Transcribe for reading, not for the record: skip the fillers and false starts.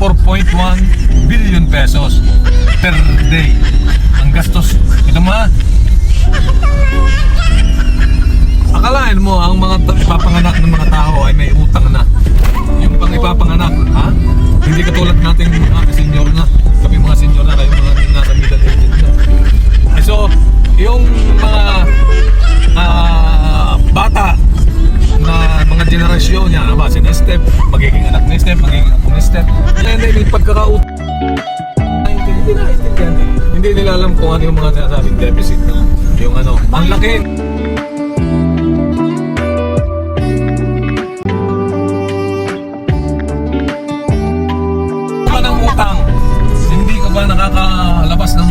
4.1 billion pesos per day ang gastos. Ito mga akalain mo ang mga ipapanganak ng mga tao ay may utang na. Yung pang ipapanganak, ha? Hindi katulad nating mga senior na. Kami mga senior na, kayo mga nasa middle age na. So, yung mga bata na mga generasyon niya, ba, si Step, magiging anak ni Step, magiging apo ni Step. Kaya hindi pagkakautang. Hindi na naintindihan. Hindi nila alam kung ano yung mga sinasabing deficit. Yung ano, ang laki. Ng utang, hindi ka ba nakakalabas ng